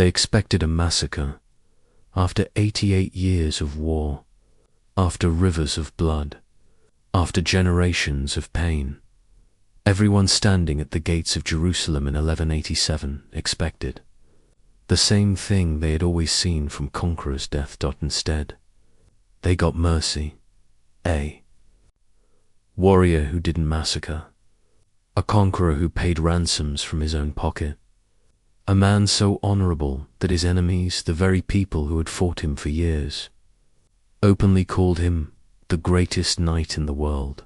They expected a massacre. After 88 years of war, after rivers of blood, after generations of pain, everyone standing at the gates of Jerusalem in 1187 expected the same thing they had always seen from Conqueror's death. Instead, they got mercy. A warrior who didn't massacre. A conqueror who paid ransoms from his own pocket. A man so honorable that his enemies, the very people who had fought him for years, openly called him the greatest knight in the world.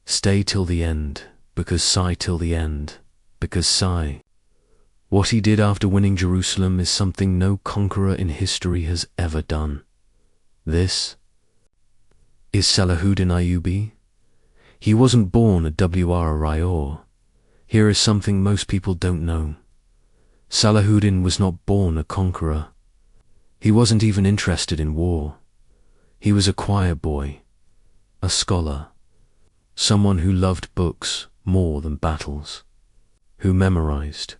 Stay till the end, because sigh till the end, because sigh. What he did after winning Jerusalem is something no conqueror in history has ever done. This is Salahuddin Ayyubi. He wasn't born a Wr. Here is something most people don't know. Salahuddin was not born a conqueror. He wasn't even interested in war. He was a choir boy, a scholar, someone who loved books more than battles, who memorized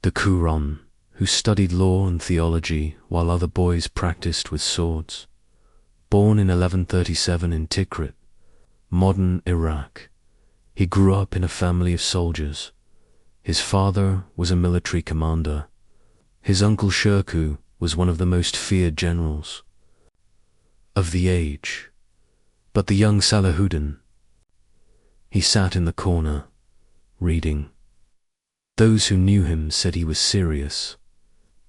the Quran, who studied law and theology while other boys practiced with swords. Born in 1137 in Tikrit, modern Iraq, he grew up in a family of soldiers. His father was a military commander. His uncle Shirkuh was one of the most feared generals of the age. But the young Salahuddin, he sat in the corner, reading. Those who knew him said he was serious,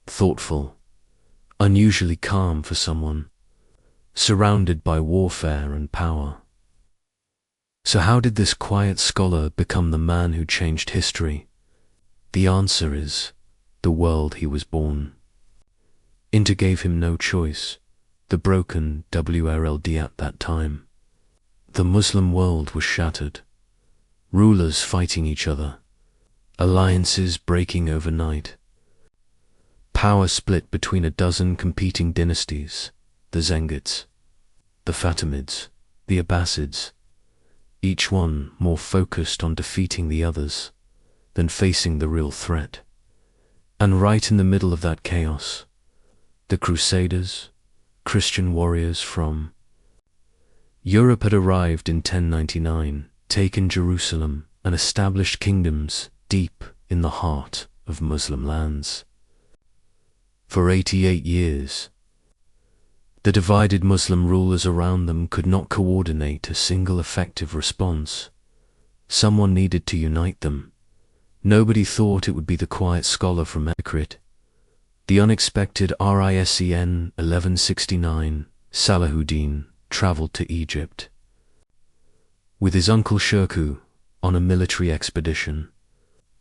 thoughtful, unusually calm for someone surrounded by warfare and power. So how did this quiet scholar become the man who changed history? The answer is the world he was born into gave him no choice. The broken world at that time. The Muslim world was shattered. Rulers fighting each other. Alliances breaking overnight. Power split between a dozen competing dynasties. The Zengids, the Fatimids, the Abbasids. Each one more focused on defeating the others than facing the real threat. And right in the middle of that chaos, the Crusaders, Christian warriors from Europe had arrived in 1099, taken Jerusalem, and established kingdoms deep in the heart of Muslim lands. For 88 years, the divided Muslim rulers around them could not coordinate a single effective response. Someone needed to unite them. Nobody thought it would be the quiet scholar from Tikrit. The unexpected RISCN 1169, Salahuddin, traveled to Egypt with his uncle Shirkuh on a military expedition.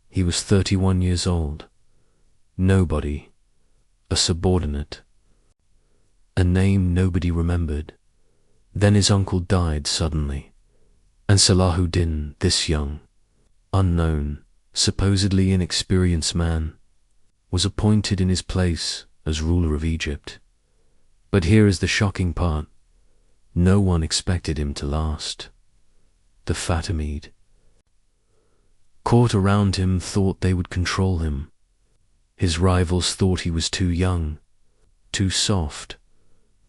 He was 31 years old. Nobody, a subordinate, a name nobody remembered. Then his uncle died suddenly, and Salahuddin, this young, unknown, supposedly inexperienced man, was appointed in his place as ruler of Egypt. But here is the shocking part. No one expected him to last. The Fatimid court around him thought they would control him. His rivals thought he was too young, too soft,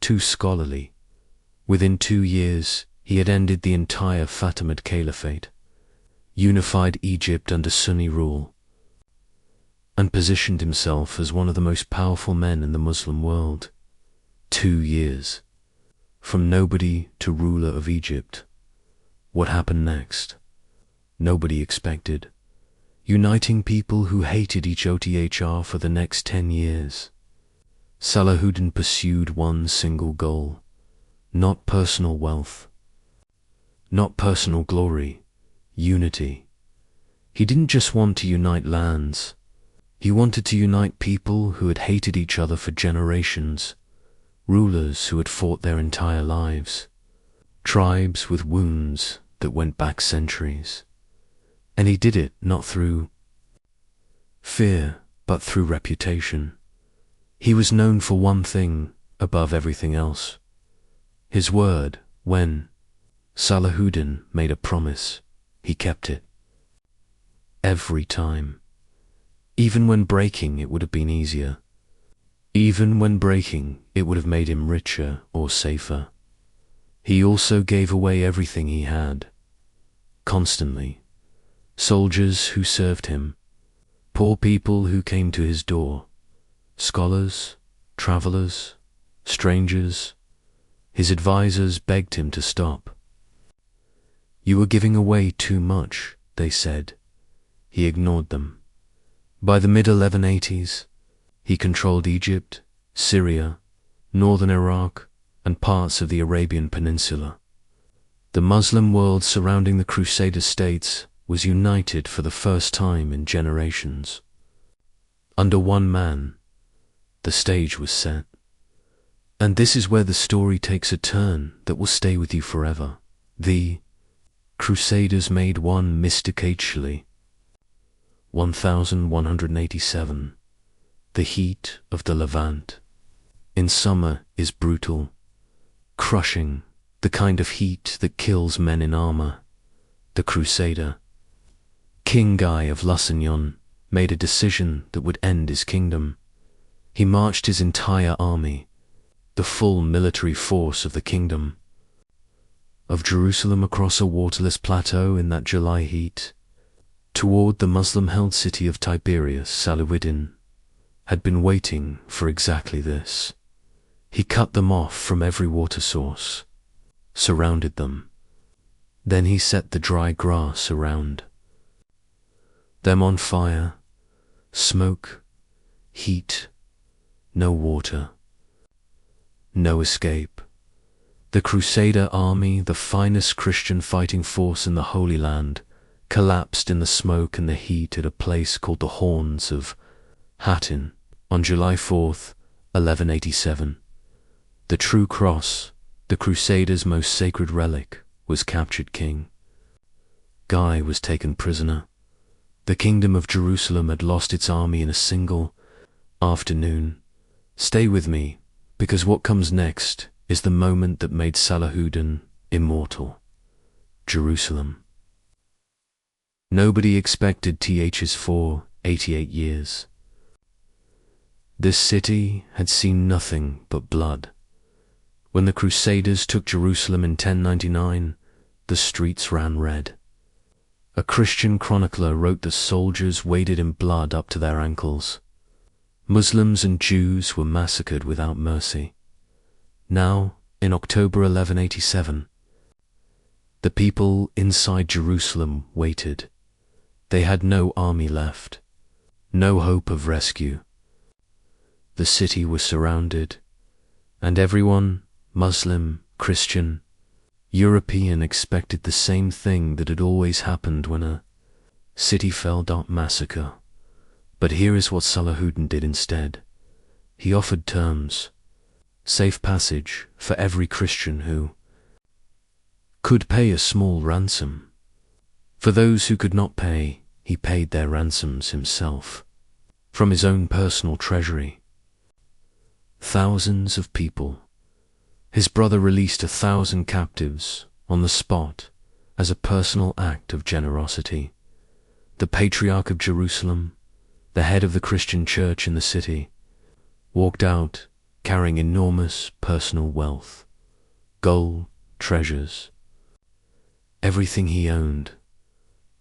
too scholarly. Within 2 years, he had ended the entire Fatimid Caliphate, unified Egypt under Sunni rule, and positioned himself as one of the most powerful men in the Muslim world. 2 years. From nobody to ruler of Egypt. What happened next? Nobody expected. Uniting people who hated each other for the next 10 years. Salahuddin pursued one single goal. Not personal wealth. Not personal glory. Unity. He didn't just want to unite lands. He wanted to unite people who had hated each other for generations. Rulers who had fought their entire lives. Tribes with wounds that went back centuries. And he did it not through fear, but through reputation. He was known for one thing above everything else. His word. When Salahuddin made a promise, he kept it. Every time. Even when breaking, it would have been easier. Even when breaking, it would have made him richer or safer. He also gave away everything he had. Constantly. Soldiers who served him, poor people who came to his door, scholars, travelers, strangers. His advisors begged him to stop. You were giving away too much, they said. He ignored them. By the mid-1180s, he controlled Egypt, Syria, northern Iraq, and parts of the Arabian Peninsula. The Muslim world surrounding the Crusader states was united for the first time in generations. Under one man, the stage was set. And this is where the story takes a turn that will stay with you forever. The Crusaders made one mystic Chile. 1187. The heat of the Levant. In summer is brutal, crushing, the kind of heat that kills men in armor. The Crusader, King Guy of Lusignan, made a decision that would end his kingdom. He marched his entire army, the full military force of the kingdom, of Jerusalem across a waterless plateau in that July heat, toward the Muslim-held city of Tiberias. Salahuddin had been waiting for exactly this. He cut them off from every water source, surrounded them. Then he set the dry grass around them on fire, smoke, heat, no water, no escape. The Crusader army, the finest Christian fighting force in the Holy Land, collapsed in the smoke and the heat at a place called the Horns of Hattin on July 4th, 1187. The true cross, the Crusaders' most sacred relic, was captured king. Guy was taken prisoner. The kingdom of Jerusalem had lost its army in a single afternoon. Stay with me, because what comes next is the moment that made Salahuddin immortal. Jerusalem. Nobody expected TH's 88 years. This city had seen nothing but blood. When the Crusaders took Jerusalem in 1099, the streets ran red. A Christian chronicler wrote that soldiers waded in blood up to their ankles. Muslims and Jews were massacred without mercy. Now, in October 1187, the people inside Jerusalem waited. They had no army left, no hope of rescue. The city was surrounded, and everyone, Muslim, Christian, European, expected the same thing that had always happened when a city fell. Massacre. But here is what Salahuddin did instead. He offered terms, safe passage for every Christian who could pay a small ransom. For those who could not pay, he paid their ransoms himself, from his own personal treasury. Thousands of people. His brother released 1,000 captives on the spot as a personal act of generosity. The Patriarch of Jerusalem, the head of the Christian church in the city, walked out carrying enormous personal wealth, gold, treasures, everything he owned.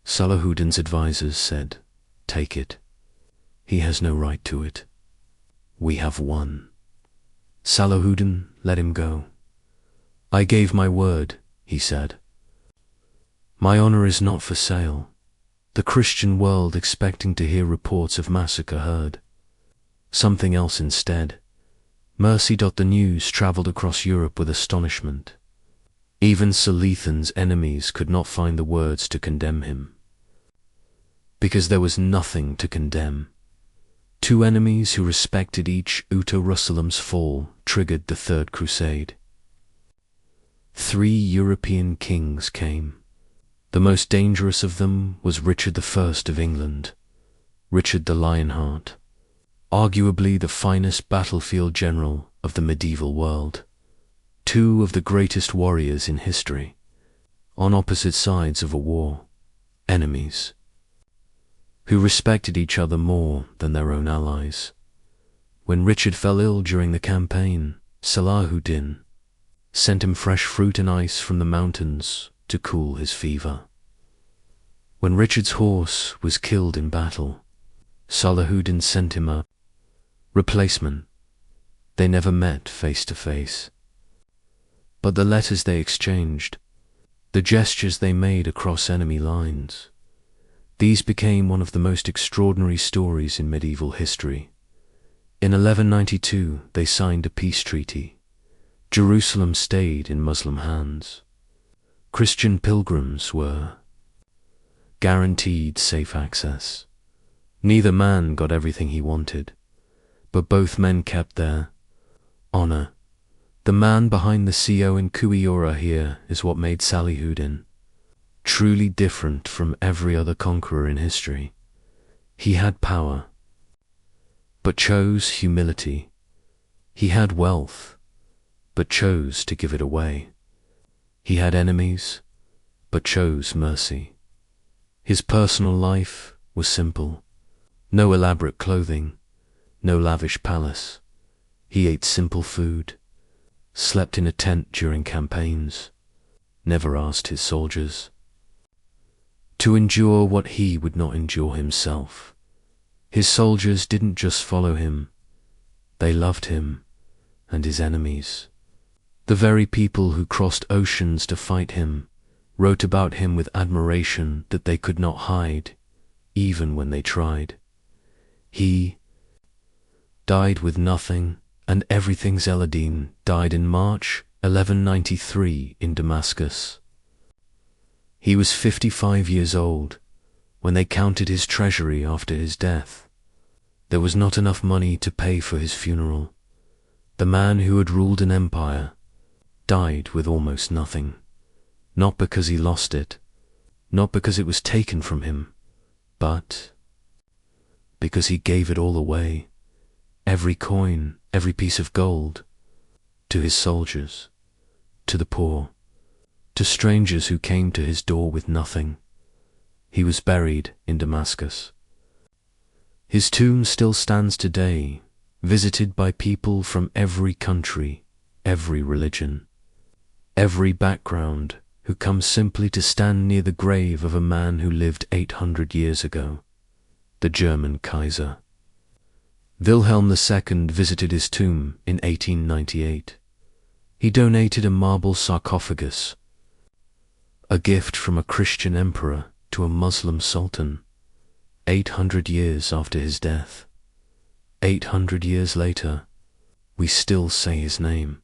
Salahuddin's advisors said, "Take it. He has no right to it. We have won." Salahuddin let him go. "I gave my word," he said. "My honor is not for sale." The Christian world, expecting to hear reports of massacre, heard something else instead. Mercy. The news traveled across Europe with astonishment. Even Saladin's enemies could not find the words to condemn him, because there was nothing to condemn. Two enemies who respected each Jerusalem's fall triggered the Third Crusade. 3 European kings came. The most dangerous of them was Richard I of England, Richard the Lionheart, arguably the finest battlefield general of the medieval world. 2 of the greatest warriors in history, on opposite sides of a war, enemies, who respected each other more than their own allies. When Richard fell ill during the campaign, Salahuddin sent him fresh fruit and ice from the mountains to cool his fever. When Richard's horse was killed in battle, Salahuddin sent him a replacement. They never met face to face. But the letters they exchanged, the gestures they made across enemy lines, these became one of the most extraordinary stories in medieval history. In 1192 they signed a peace treaty. Jerusalem stayed in Muslim hands. Christian pilgrims were guaranteed safe access. Neither man got everything he wanted, but both men kept their honor. The man behind the CO in Conqueror here is what made Salahuddin truly different from every other conqueror in history. He had power, but chose humility. He had wealth, but chose to give it away. He had enemies, but chose mercy. His personal life was simple. No elaborate clothing, no lavish palace. He ate simple food, slept in a tent during campaigns, never asked his soldiers to endure what he would not endure himself. His soldiers didn't just follow him, they loved him and his enemies. The very people who crossed oceans to fight him wrote about him with admiration that they could not hide, even when they tried. He died with nothing and everything. Saladin died in March 1193 in Damascus. He was 55 years old when they counted his treasury after his death. There was not enough money to pay for his funeral. The man who had ruled an empire died with almost nothing, not because he lost it, not because it was taken from him, but because he gave it all away, every coin, every piece of gold, to his soldiers, to the poor, to strangers who came to his door with nothing. He was buried in Damascus. His tomb still stands today, visited by people from every country, every religion, every background, who come simply to stand near the grave of a man who lived 800 years ago, the German Kaiser. Wilhelm II visited his tomb in 1898. He donated a marble sarcophagus, a gift from a Christian emperor to a Muslim sultan, 800 years after his death. 800 years later, we still say his name,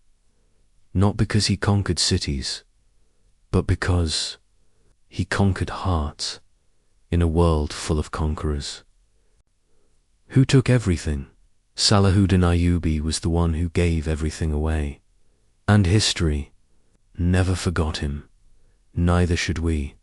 not because he conquered cities, but because he conquered hearts in a world full of conquerors. Who took everything? Salahuddin Ayyubi was the one who gave everything away. And history never forgot him. Neither should we.